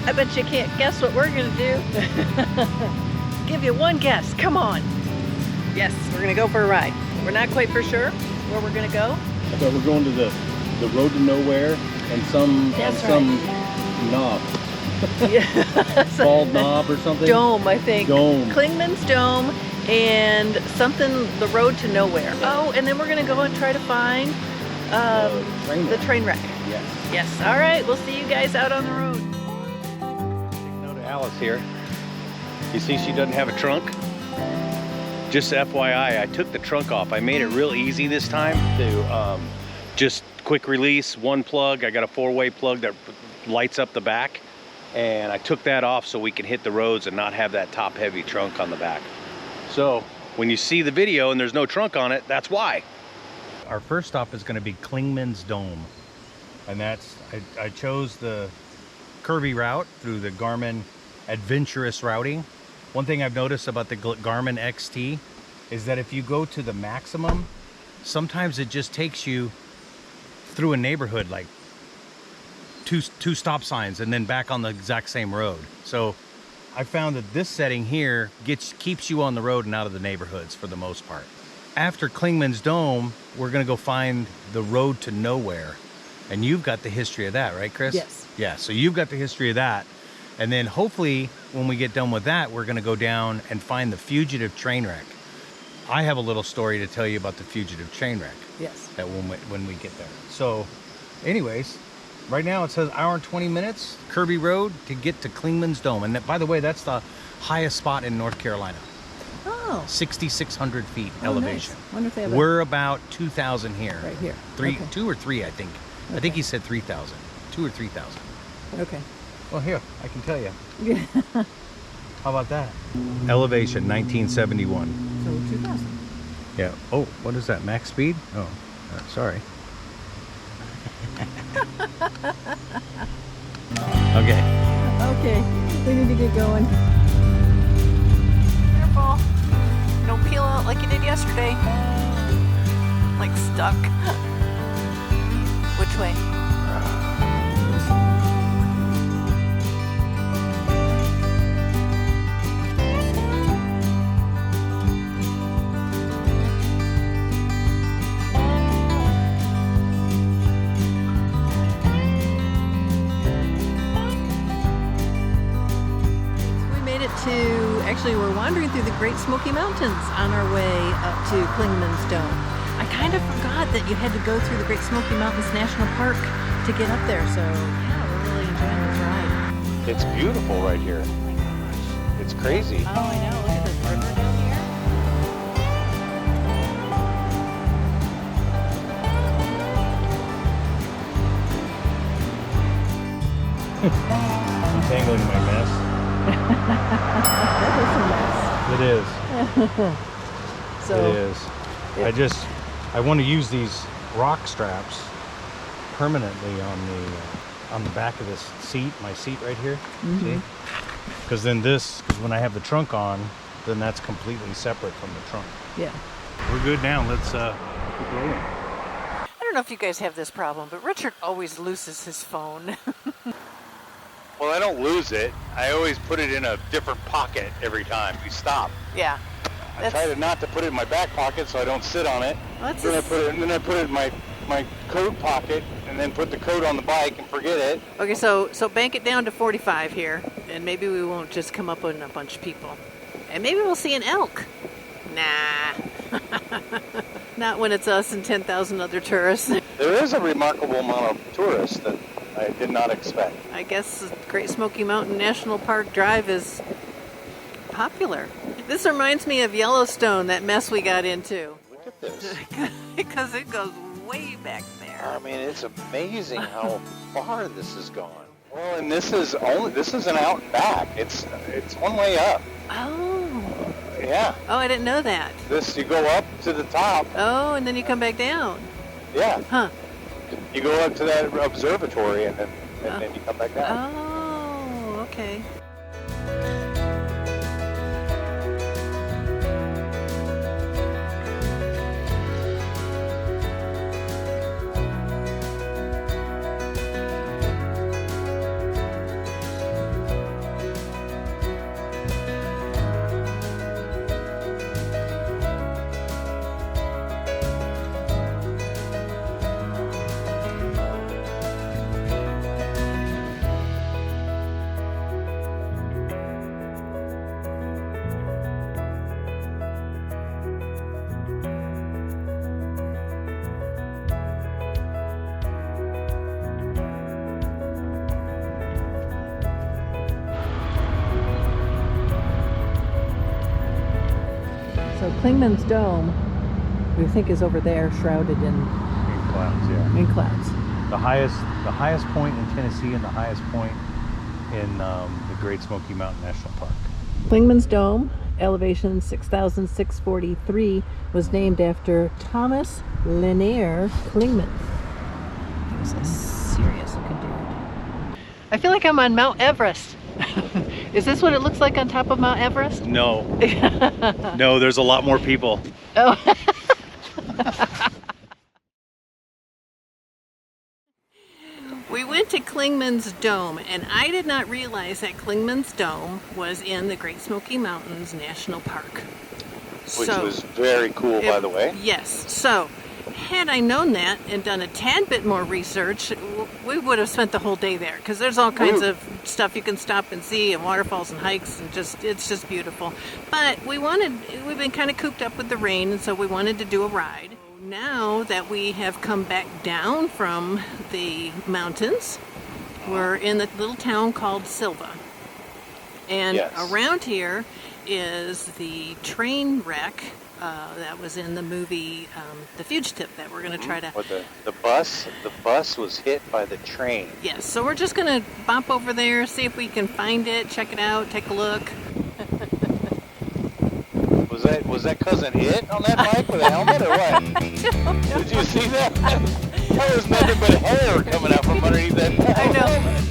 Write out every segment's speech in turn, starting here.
I bet you can't guess what we're gonna do. Give you one guess, come on. Yes, we're gonna go for a ride. We're not quite for sure where we're gonna go. I thought we're going to the road to nowhere and some knob. Yeah. Bald knob or something? Dome, I think. Dome. Clingmans Dome and something, the road to nowhere. Oh, and then we're gonna go and try to find the train wreck. Yes. Yes, all right, we'll see you guys out on the road. Note to Alice here. You see she doesn't have a trunk? Just FYI, I took the trunk off. I made it real easy this time to just quick release, one plug. I got a 4-way plug that lights up the back. And I took that off so we can hit the roads and not have that top heavy trunk on the back. So when you see the video and there's no trunk on it, that's why. Our first stop is going to be Clingmans Dome. And that's, I chose the curvy route through the Garmin adventurous routing. One thing I've noticed about the Garmin XT is that if you go to the maximum, sometimes it just takes you through a neighborhood like two stop signs and then back on the exact same road. So I found that this setting here keeps you on the road and out of the neighborhoods for the most part. After Clingmans Dome, we're gonna go find the road to nowhere. And you've got the history of that, right, Chris? Yes. Yeah, so you've got the history of that. And then hopefully when we get done with that, we're gonna go down and find the Fugitive train wreck. I have a little story to tell you about the Fugitive train wreck. Yes. That when we get there. So anyways, right now it says hour and 20 minutes, Kirby Road to get to Clingmans Dome. And that, by the way, that's the highest spot in North Carolina. Oh. 6,600 feet elevation. Nice. Wonder if they have We're about 2,000 here. right here. Okay. Okay. 2 or 3, I think. Okay. I think he said 3,000. 2 or 3,000. Okay. Well, here, I can tell you. Yeah. How about that? Elevation, 1971. So 2,000. Yeah. Oh, what is that? Max speed? Oh, sorry. Okay. Okay, we need to get going. Careful. Don't peel out like you did yesterday. Like stuck. Which way? Actually, we're wandering through the Great Smoky Mountains on our way up to Clingmans Dome. I kind of forgot that you had to go through the Great Smoky Mountains National Park to get up there, so yeah, we're really enjoying this ride. It's beautiful right here. Oh my gosh. It's crazy. Oh, I know. Look at this river down here. Untangling my mess. That is a mess. It is. So, It is. I want to use these rock straps permanently on the back of this seat, my seat right here. See? Because then because when I have the trunk on, then that's completely separate from the trunk. yeah. We're good now. Let's keep rolling. I don't know if you guys have this problem, but Richard always loses his phone. Well, I don't lose it. I always put it in a different pocket every time we stop. Yeah. I try not to put it in my back pocket so I don't sit on it. Then I put it in my coat pocket and then put the coat on the bike and forget it. Okay, so bank it down to 45 here, and maybe we won't just come up on a bunch of people. And maybe we'll see an elk. Nah. Not when it's us and 10,000 other tourists. There is a remarkable amount of tourists that I did not expect. I guess Great Smoky Mountain National Park Drive is popular. This reminds me of Yellowstone, that mess we got into. Look at this. Because it goes way back there. I mean, it's amazing how far this has gone. Well, and this is an out and back. It's one way up. Oh. Yeah. Oh, I didn't know that. This, you go up to the top. Oh, and then you come back down. Yeah. Huh. You go up to that observatory and then you come back down. Oh, okay. Clingmans Dome, we think, is over there, shrouded in clouds. Yeah. in clouds. The highest point in Tennessee and the highest point in the Great Smoky Mountain National Park. Clingmans Dome, elevation 6,643, was named after Thomas Lanier Clingman. He was a serious looking dude. I feel like I'm on Mount Everest. Is this what it looks like on top of Mount Everest? No. No, there's a lot more people. Oh. We went to Clingmans Dome, and I did not realize that Clingmans Dome was in the Great Smoky Mountains National Park. Which was very cool, by the way. Yes. So, had I known that and done a tad bit more research, we would have spent the whole day there, because there's all kinds of stuff you can stop and see, and waterfalls and hikes, and it's just beautiful. But we've been kind of cooped up with the rain, and so we wanted to do a ride. Now that we have come back down from the mountains, we're in the little town called Silva. And around here is the train wreck that was in the movie The Fugitive that we're going to try to... The bus was hit by the train. Yes, so we're just going to bop over there, see if we can find it, check it out, take a look. Was that cousin hit on that bike with a helmet or what? Did you see that? There was nothing but hair coming out from underneath that. I know.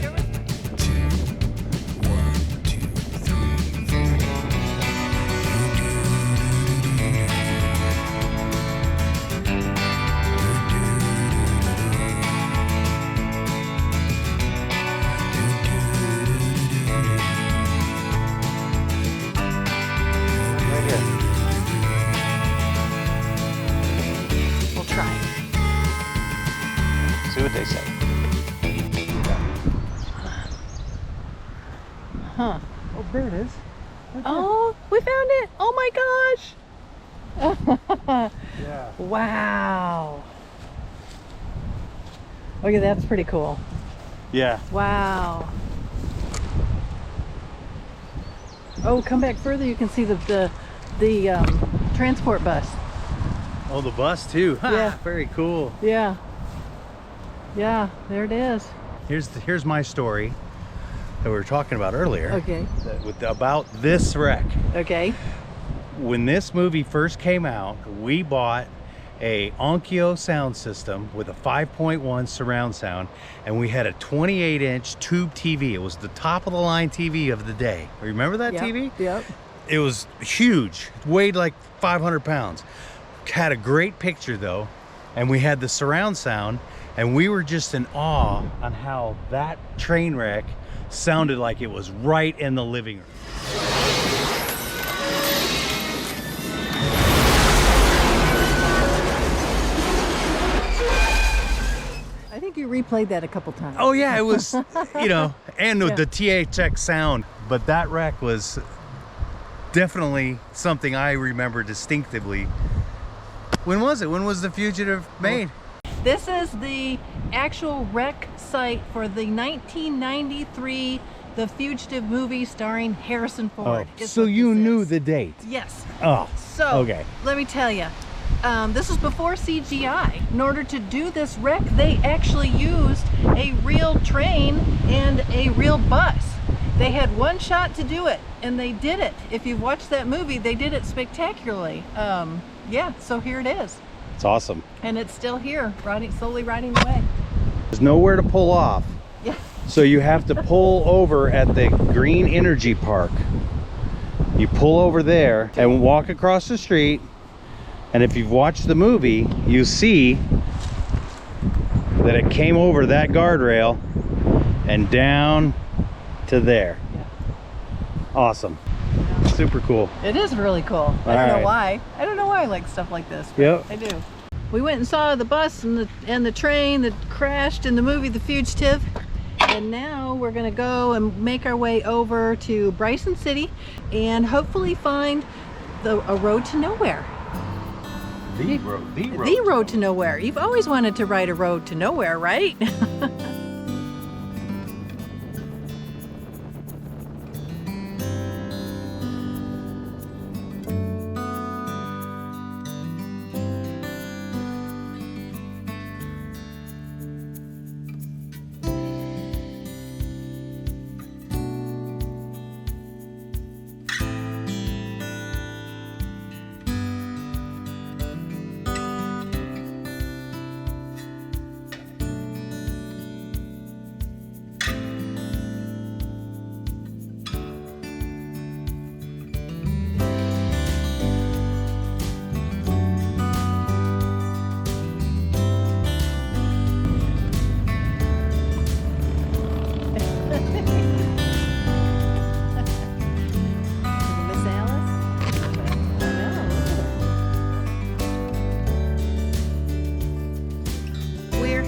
See what they say. Huh. Oh, there it is. Oh, we found it. Oh my gosh. Yeah. Wow. Okay, that's pretty cool. Yeah. Wow. Oh, come back further. You can see the transport bus. Oh, the bus too. Yeah. Very cool. Yeah. Yeah, there it is. Here's my story that we were talking about earlier. Okay. About this wreck. Okay. When this movie first came out, we bought a Onkyo sound system with a 5.1 surround sound, and we had a 28-inch tube TV. It was the top of the line TV of the day. Remember that TV? Yep. It was huge, weighed like 500 pounds. Had a great picture though, and we had the surround sound, and we were just in awe on how that train wreck sounded like it was right in the living room. I think you replayed that a couple times. Oh yeah, it was, you know, and the THX sound. But that wreck was definitely something I remember distinctively. When was it? When was The Fugitive made? This is the actual wreck site for the 1993 The Fugitive movie starring Harrison Ford. Oh, so you knew the date? Yes. Oh, so okay. Let me tell you, this was before CGI. In order to do this wreck, they actually used a real train and a real bus. They had one shot to do it, and they did it. If you've watched that movie, they did it spectacularly. Yeah, so here it is. It's awesome. And it's still here, slowly riding away. There's nowhere to pull off. Yeah. So you have to pull over at the Green Energy Park. You pull over there and walk across the street. And if you've watched the movie, you see that it came over that guardrail and down to there. Yeah. Awesome. Super cool. It is really cool. I don't know why. I don't know why I like stuff like this, but Yep. I do. We went and saw the bus and the train that crashed in the movie The Fugitive. And now we're gonna go and make our way over to Bryson City and hopefully find a road to nowhere. The road to nowhere. You've always wanted to ride a road to nowhere, right?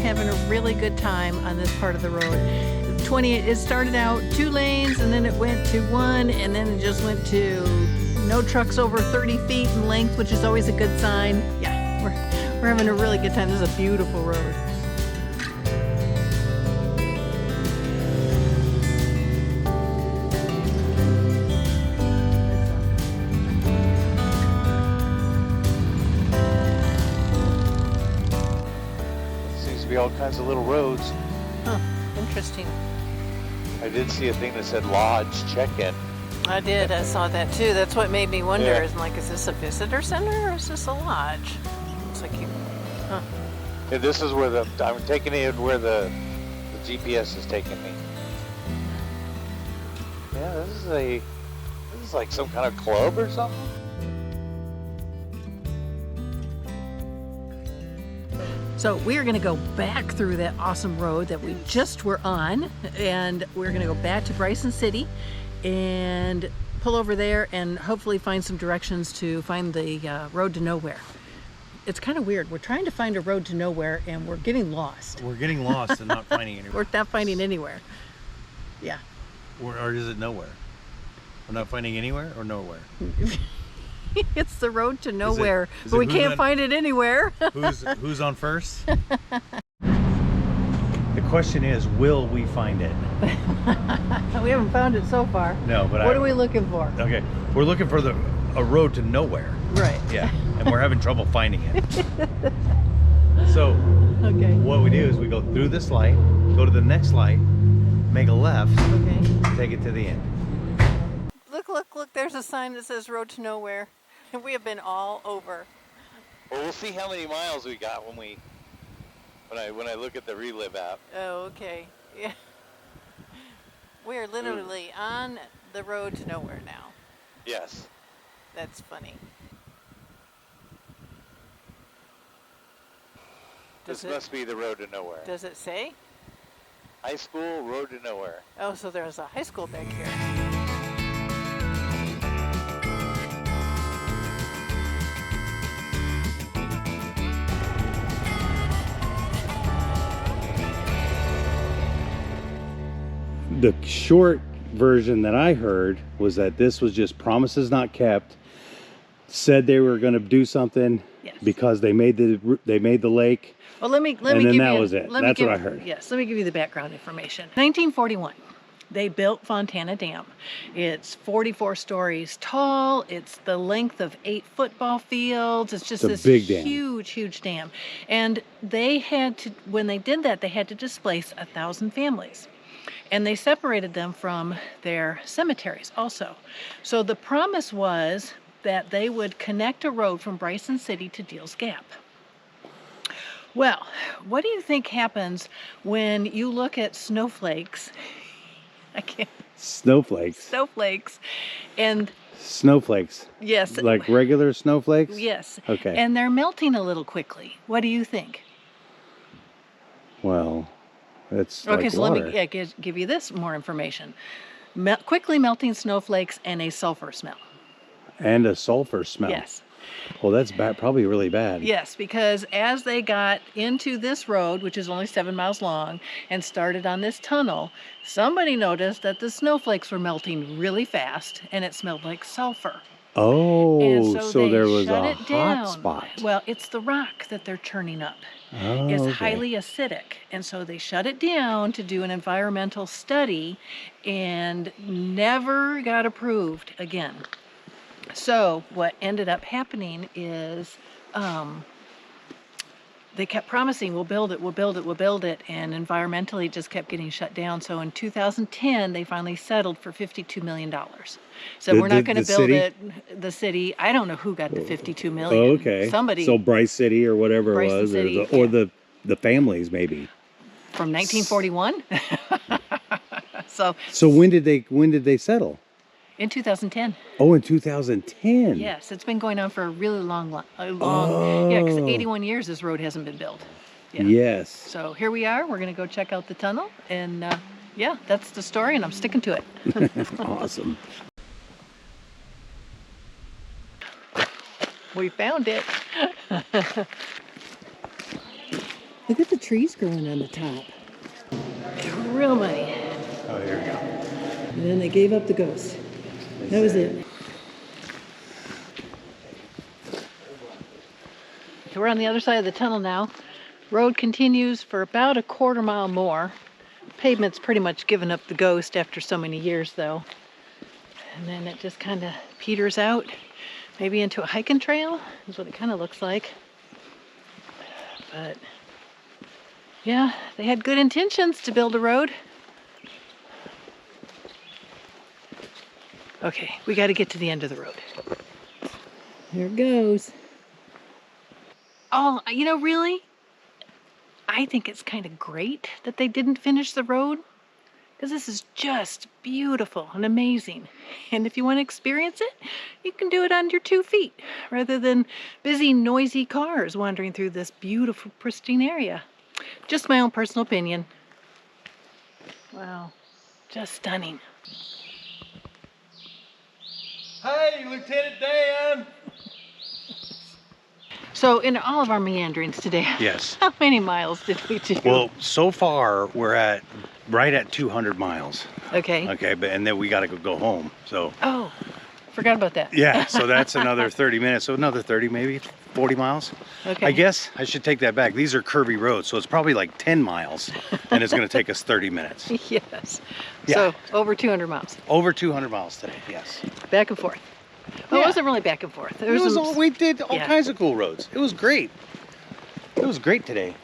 having a really good time on this part of the road. It started out 2 lanes, and then it went to 1, and then it just went to no trucks over 30 feet in length, which is always a good sign. Yeah, we're having a really good time. This is a beautiful road. Seems to be all kinds of little roads. Huh, interesting. I did see a thing that said Lodge Check-In. I did. I saw that too. That's what made me wonder. Yeah. Is like, is this a visitor center or is this a lodge? Looks like you. Huh. Yeah, this is where I'm taking it where the GPS is taking me. Yeah, this is like some kind of club or something. So we are going to go back through that awesome road that we just were on, and we're going to go back to Bryson City and pull over there and hopefully find some directions to find the road to nowhere. It's kind of weird. We're trying to find a road to nowhere and we're getting lost. We're getting lost and not finding anywhere. We're not finding anywhere. Yeah. Or is it nowhere? We're not finding anywhere or nowhere? It's the road to nowhere, but we can't find it anywhere. Who's on first? The question is, will we find it? We haven't found it so far. No, but what are we looking for? Okay, we're looking for a road to nowhere. Right. Yeah, and we're having trouble finding it. So, okay. What we do is we go through this light, go to the next light, make a left, okay, take it to the end. Look, there's a sign that says road to nowhere. And we have been all over. Well, we'll see how many miles we got when I look at the Relive app. Oh, okay. Yeah. We're literally on the road to nowhere now. Yes. That's funny. This must be the road to nowhere. Does it say? High school, road to nowhere. Oh, so there's a high school back here. The short version that I heard was that this was just promises not kept. Said they were going to do something because they made the lake. Well, let me and give then you. That was it. That's what I heard. Yes, let me give you the background information. 1941, they built Fontana Dam. It's 44 stories tall. It's the length of 8 football fields. It's just this big dam. Huge dam. And they had to, when they did that, they had to displace 1,000 families. And they separated them from their cemeteries also. So the promise was that they would connect a road from Bryson City to Deals Gap. Well, what do you think happens when you look at snowflakes? Snowflakes. And snowflakes. Yes. Like regular snowflakes? Yes. Okay. And they're melting a little quickly. What do you think? Well, it's okay, like so water. let me give you this more information. Quickly melting snowflakes and a sulfur smell. And a sulfur smell. Yes. Well, that's probably really bad. Yes, because as they got into this road, which is only 7 miles long, and started on this tunnel, somebody noticed that the snowflakes were melting really fast, and it smelled like sulfur. Oh, and so there was a it down. hot spot. Well, it's the rock that they're churning up. Oh, It's okay. highly acidic, and so they shut it down to do an environmental study and never got approved again. So what ended up happening is they kept promising, we'll build it, and environmentally it just kept getting shut down. So in 2010, they finally settled for $52 million. So we're not going to build it. The city, I don't know who got the $52 million. Oh, okay. Somebody. So Bryce City or whatever it Bryson was, City, or the families maybe. From 1941. So when did they settle? in 2010. Oh, in 2010. Yes, it's been going on for a really long. Oh. Yeah, because 81 years this road hasn't been built. Yeah. Yes. So here we are. We're going to go check out the tunnel, and yeah, that's the story, and I'm sticking to it. Awesome. We found it. Look at the trees growing on the top. Real money. Oh, here we go. And then they gave up the ghost. That was it. We're on the other side of the tunnel now. Road continues for about a quarter mile more. Pavement's pretty much given up the ghost after so many years though. And then it just kind of peters out, maybe into a hiking trail is what it kind of looks like. But yeah, they had good intentions to build a road. Okay, we got to get to the end of the road. Here it goes. Oh, you know, really, I think it's kind of great that they didn't finish the road, because this is just beautiful and amazing. And if you want to experience it, you can do it on your 2 feet rather than busy, noisy cars wandering through this beautiful, pristine area. Just my own personal opinion. Wow, just stunning. Hey, Lieutenant Dan! So in all of our meanderings today, Yes. how many miles did we do? Well, so far we're right at 200 miles. Okay. Okay, and then we got to go home. So. Oh, forgot about that. Yeah, so that's another 30 minutes. So another 30, maybe 40 miles. Okay. I guess I should take that back. These are curvy roads, so it's probably like 10 miles, and it's going to take us 30 minutes. Yes. Yeah. So over 200 miles. Over 200 miles today. Yes. Back and forth. Well, Yeah. it wasn't really back and forth. We did all Yeah. kinds of cool roads. It was great. It was great today.